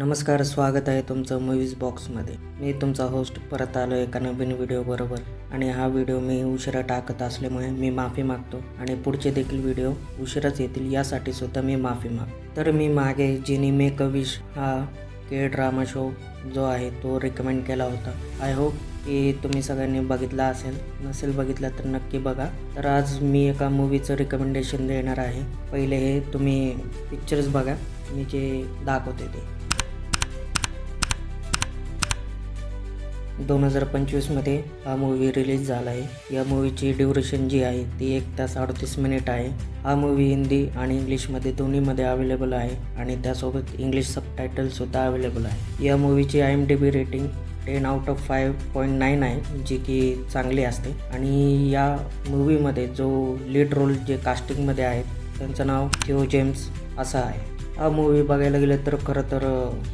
नमस्कार, स्वागत आहे तुमचं मूवीज बॉक्समध्ये. मी तुमचा होस्ट परत आलो एका नवीन व्हिडिओ बरोबर. आणि हा व्हिडिओ मी उशिरा टाकत असल्यामुळे मी माफी मागतो आणि पुढचे देखील व्हिडिओ उशिराच येतील यासाठी सुद्धा मी माफी मागतो. तर मी मागे जिनी मेक अ विश हा ड्रामा शो जो आहे तो रिकमेंड केला होता. आय होप की तुम्ही सगळ्यांनी बघितला असेल. नसेल बघितला तर नक्की बघा. तर आज मी एका मूवीचं रिकमेंडेशन देणार आहे. पहिले हे तुम्ही पिक्चर्स बघा, मी जे दाखवते ते. 2025मध्ये हा मूवी रिलीज झाला आहे. या मूवीची ड्युरेशन जी आहे ती 1 तास 38 मिनिट आहे. हा मूवी हिंदी आणि इंग्लिशमध्ये दोन्हीमध्ये अवेलेबल आहे आणि त्यासोबत इंग्लिश सबटायटलसुद्धा अवेलेबल आहे. या मूवीची IMDb रेटिंग 10/5.9 आहे, जी की चांगली असते. आणि या मूवीमध्ये जो लीड रोल जे कास्टिंगमध्ये आहेत त्यांचं नाव थियो जेम्स असं आहे. हा मूवी बघायला गेलं तर खरं तर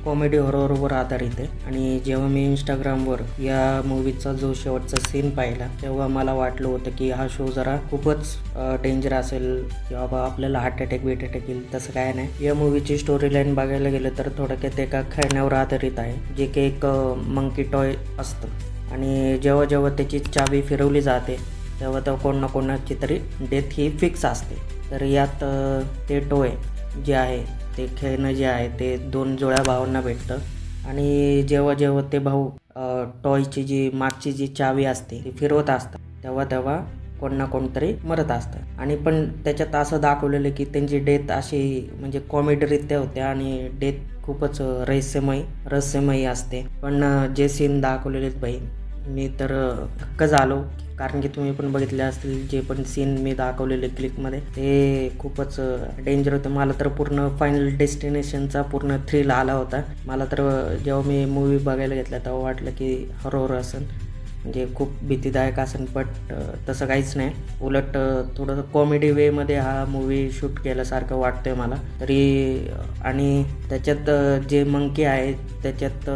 कॉमेडी हॉररवर आधारित आहे. आणि जेव्हा मी इंस्टाग्रामवर या मूवीचा जो शेवटचा सीन पाहिला तेव्हा मला वाटलं होतं की हा शो जरा खूपच डेंजर असेल किंवा आपल्याला हार्ट अटॅक येईल. तसं काय नाही. या मूवीची स्टोरी लाईन बघायला गेलं तर थोडक्यात एका खेळण्यावर आधारित आहे, जे की एक मंकी टॉय असतं. आणि जेव्हा जेव्हा त्याची चावी फिरवली जाते तेव्हा तेव्हा कोणाची तरी डेथ ही फिक्स असते. तर यात ते टॉय जे आहे ते खेळणं जे आहे ते 2 जुळ्या भावांना भेटतं. आणि जेव्हा जेव्हा ते भाऊ टॉयची जी मागची जी चावी असते ती फिरवत असतात तेव्हा तेव्हा कोणतरी मरत असतं. आणि पण त्याच्यात असं दाखवलेलं की त्यांची डेथ अशी म्हणजे कॉमेडीरित्या होते आणि डेथ खूपच रहस्यमयी असते. पण जे सीन दाखवलेले भाई, मी तर धक्का झालो. कारण की तुम्ही पण बघितले असतील जे पण सीन मी दाखवलेले क्लिपमध्ये ते खूपच डेंजर होतं. मला तर पूर्ण फायनल डेस्टिनेशनचा पूर्ण थ्रिल आला होता. मला तर जेव्हा मी मूवी बघायला घेतला तेव्हा वाटलं की हॉरर असेल, म्हणजे खूप भीतीदायक असेल. बट तसं काहीच नाही. उलट थोडंसं कॉमेडी वेमध्ये हा मूवी शूट केल्यासारखं वाटतंय मला तरी. आणि त्याच्यात जे मंकी आहे त्याच्यात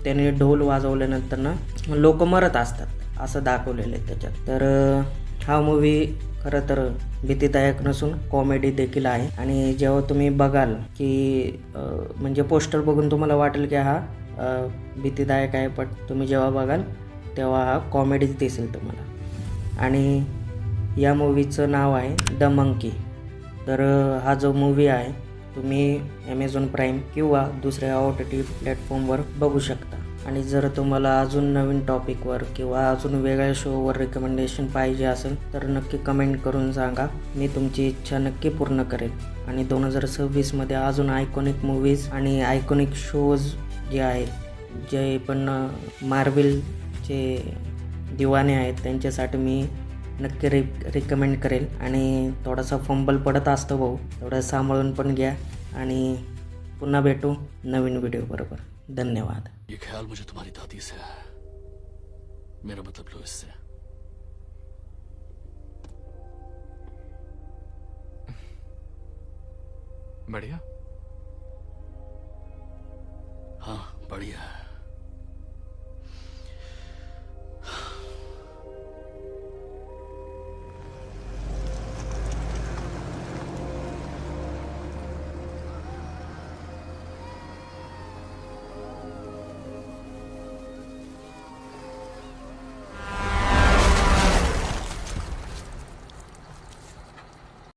त्याने ढोल वाजवल्यानंतर ना लोक मरत असतात असं दाखवलेलं आहे त्याच्यात. तर हा मूवी खरं तर भीतीदायक नसून कॉमेडी देखील आहे. आणि जेव्हा तुम्ही बघाल की म्हणजे पोस्टर बघून तुम्हाला वाटेल की हा भीतीदायक आहे, पण तुम्ही जेव्हा बघाल तेव्हा हा कॉमेडीच दिसेल तुम्हाला. आणि या मूवीचं नाव आहे द मंकी. तर हा जो मूवी आहे तुम्ही ॲमेझॉन प्राईम किंवा दुसऱ्या OTT प्लॅटफॉर्मवर बघू शकता. आणि जर तुम्हाला अजून नवीन टॉपिकवर किंवा अजून वेगळ्या शोवर रिकमेंडेशन पाहिजे असेल तर नक्की कमेंट करून सांगा. मी तुमची इच्छा नक्की पूर्ण करेन. आणि 2026मध्ये अजून आयकॉनिक मूवीज आणि आयकॉनिक शोज जे आहेत, जे पण मार्वेलचे दिवाने आहेत त्यांच्यासाठी मी नक्की रिकमेंड करेल. आणि थोडासा फंबल पडत असतो भाऊ, थोडं सांभाळून पण घ्या. आणि पुन्हा भेटू नवीन व्हिडिओ बरोबर. धन्यवाद. ये ख्याल मुझे तुम्हारी दादी से है, मेरा मतलब लुइस से। बढ़िया। हाँ बढ़िया है।